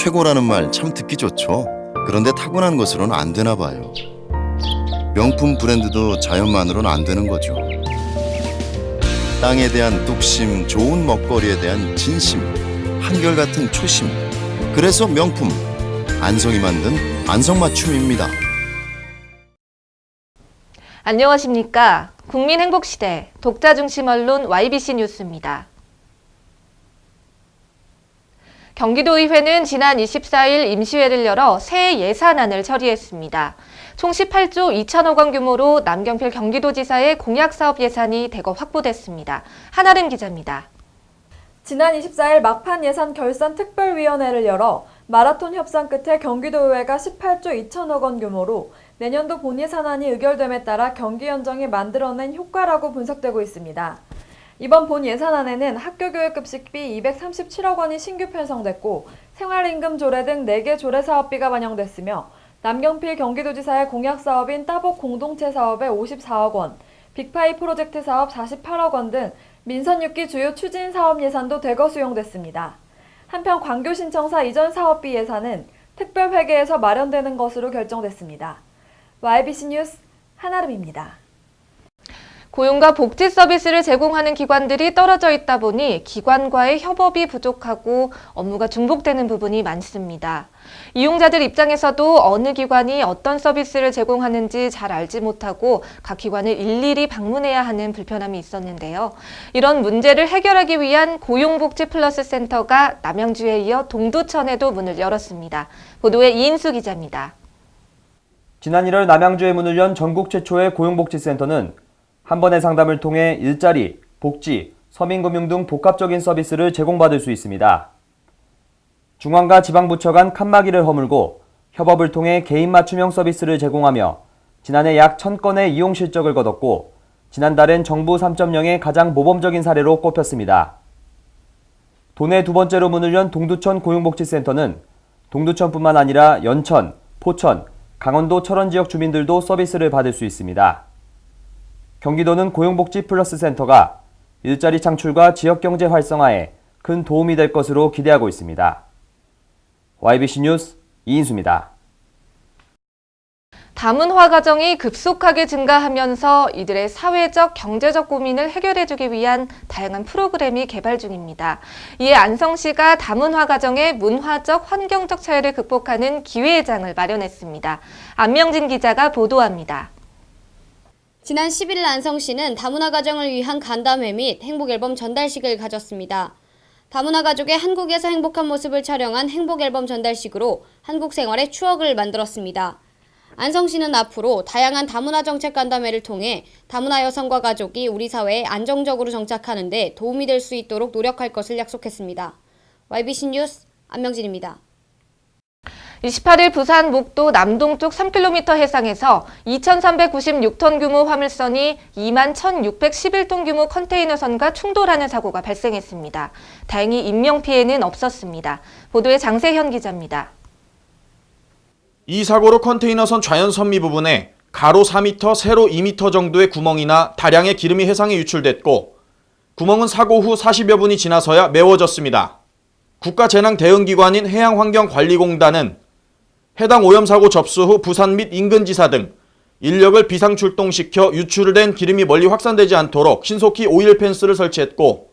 최고라는 말 참 듣기 좋죠. 그런데 타고난 것으로는 안 되나 봐요. 명품 브랜드도 자연만으로는 안 되는 거죠. 땅에 대한 뚝심, 좋은 먹거리에 대한 진심, 한결같은 초심. 그래서 명품, 안성이 만든 안성맞춤입니다. 안녕하십니까. 국민행복시대 독자중심 언론 YBC 뉴스입니다. 경기도의회는 지난 24일 임시회를 열어 새 예산안을 처리했습니다. 총 18조 2천억 원 규모로 남경필 경기도지사의 공약사업 예산이 대거 확보됐습니다. 한아름 기자입니다. 지난 24일 막판 예산 결산 특별위원회를 열어 마라톤 협상 끝에 경기도의회가 18조 2천억 원 규모로 내년도 본예산안이 의결됨에 따라 경기연정이 만들어낸 효과라고 분석되고 있습니다. 이번 본 예산안에는 학교교육급식비 237억 원이 신규 편성됐고 생활임금 조례 등 4개 조례 사업비가 반영됐으며 남경필 경기도지사의 공약사업인 따복 공동체 사업에 54억 원, 빅파이 프로젝트 사업 48억 원 등 민선 6기 주요 추진 사업 예산도 대거 수용됐습니다. 한편 광교 신청사 이전 사업비 예산은 특별회계에서 마련되는 것으로 결정됐습니다. YBC 뉴스 한아름입니다. 고용과 복지 서비스를 제공하는 기관들이 떨어져 있다 보니 기관과의 협업이 부족하고 업무가 중복되는 부분이 많습니다. 이용자들 입장에서도 어느 기관이 어떤 서비스를 제공하는지 잘 알지 못하고 각 기관을 일일이 방문해야 하는 불편함이 있었는데요. 이런 문제를 해결하기 위한 고용복지 플러스 센터가 남양주에 이어 동두천에도 문을 열었습니다. 보도에 이인수 기자입니다. 지난 1월 남양주에 문을 연 전국 최초의 고용복지센터는 한 번의 상담을 통해 일자리, 복지, 서민금융 등 복합적인 서비스를 제공받을 수 있습니다. 중앙과 지방부처 간 칸막이를 허물고 협업을 통해 개인 맞춤형 서비스를 제공하며 지난해 약 1000건의 이용 실적을 거뒀고 지난달엔 정부 3.0의 가장 모범적인 사례로 꼽혔습니다. 도내 두 번째로 문을 연 동두천 고용복지센터는 동두천뿐만 아니라 연천, 포천, 강원도 철원 지역 주민들도 서비스를 받을 수 있습니다. 경기도는 고용복지 플러스 센터가 일자리 창출과 지역경제 활성화에 큰 도움이 될 것으로 기대하고 있습니다. YBC 뉴스 이인수입니다. 다문화 가정이 급속하게 증가하면서 이들의 사회적, 경제적 고민을 해결해주기 위한 다양한 프로그램이 개발 중입니다. 이에 안성시가 다문화 가정의 문화적, 환경적 차이를 극복하는 기회의 장을 마련했습니다. 안명진 기자가 보도합니다. 지난 10일 안성시는 다문화 가정을 위한 간담회 및 행복앨범 전달식을 가졌습니다. 다문화 가족의 한국에서 행복한 모습을 촬영한 행복앨범 전달식으로 한국 생활의 추억을 만들었습니다. 안성시는 앞으로 다양한 다문화 정책 간담회를 통해 다문화 여성과 가족이 우리 사회에 안정적으로 정착하는 데 도움이 될 수 있도록 노력할 것을 약속했습니다. YBC 뉴스 안명진입니다. 28일 부산 목도 남동쪽 3km 해상에서 2,396톤 규모 화물선이 21,611톤 규모 컨테이너선과 충돌하는 사고가 발생했습니다. 다행히 인명피해는 없었습니다. 보도에 장세현 기자입니다. 이 사고로 컨테이너선 좌연 선미 부분에 가로 4m, 세로 2m 정도의 구멍이나 다량의 기름이 해상에 유출됐고 구멍은 사고 후 40여 분이 지나서야 메워졌습니다. 국가재난대응기관인 해양환경관리공단은 해당 오염사고 접수 후 부산 및 인근지사 등 인력을 비상출동시켜 유출된 기름이 멀리 확산되지 않도록 신속히 오일 펜스를 설치했고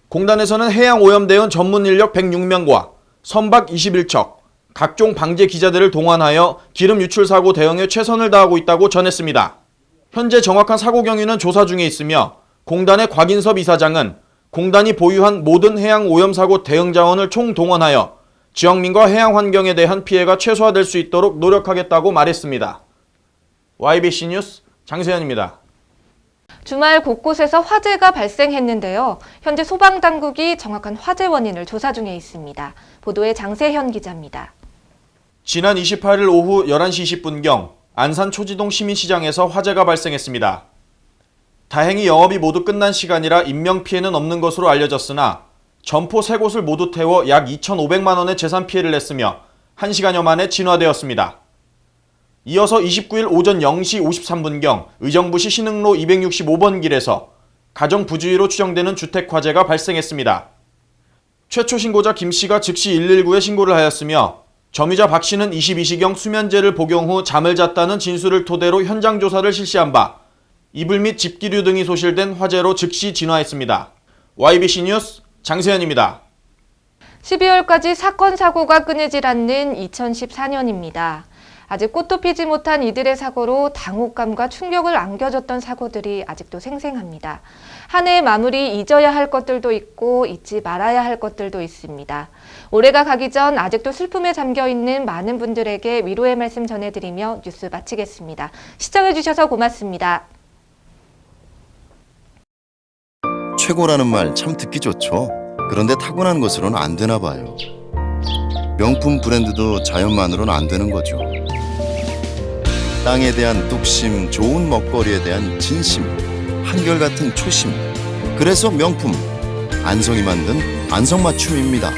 공단에서는 해양오염 대응 전문 인력 106명과 선박 21척, 각종 방제 기자들을 동원하여 기름 유출 사고 대응에 최선을 다하고 있다고 전했습니다. 현재 정확한 사고 경위는 조사 중에 있으며 공단의 곽인섭 이사장은 공단이 보유한 모든 해양오염사고 대응 자원을 총동원하여 지역민과 해양 환경에 대한 피해가 최소화될 수 있도록 노력하겠다고 말했습니다. YBC 뉴스 장세현입니다. 주말 곳곳에서 화재가 발생했는데요. 현재 소방당국이 정확한 화재 원인을 조사 중에 있습니다. 보도에 장세현 기자입니다. 지난 28일 오후 11시 20분경 안산 초지동 시민시장에서 화재가 발생했습니다. 다행히 영업이 모두 끝난 시간이라 인명피해는 없는 것으로 알려졌으나 점포 3곳을 모두 태워 약 2,500만 원의 재산 피해를 냈으며 1시간여 만에 진화되었습니다. 이어서 29일 오전 0시 53분경 의정부시 신흥로 265번 길에서 가정 부주의로 추정되는 주택 화재가 발생했습니다. 최초 신고자 김 씨가 즉시 119에 신고를 하였으며 점유자 박 씨는 22시경 수면제를 복용 후 잠을 잤다는 진술을 토대로 현장 조사를 실시한 바 이불 및 집기류 등이 소실된 화재로 즉시 진화했습니다. YBC 뉴스 장세현입니다. 12월까지 사건 사고가 끊이질 않는 2014년입니다. 아직 꽃도 피지 못한 이들의 사고로 당혹감과 충격을 안겨줬던 사고들이 아직도 생생합니다. 한 해의 마무리 잊어야 할 것들도 있고 잊지 말아야 할 것들도 있습니다. 올해가 가기 전 아직도 슬픔에 잠겨있는 많은 분들에게 위로의 말씀 전해드리며 뉴스 마치겠습니다. 시청해주셔서 고맙습니다. 최고라는 말 참 듣기 좋죠. 그런데 타고난 것으로는 안 되나 봐요. 명품 브랜드도 자연만으로는 안 되는 거죠. 땅에 대한 뚝심, 좋은 먹거리에 대한 진심, 한결같은 초심. 그래서 명품, 안성이 만든 안성맞춤입니다.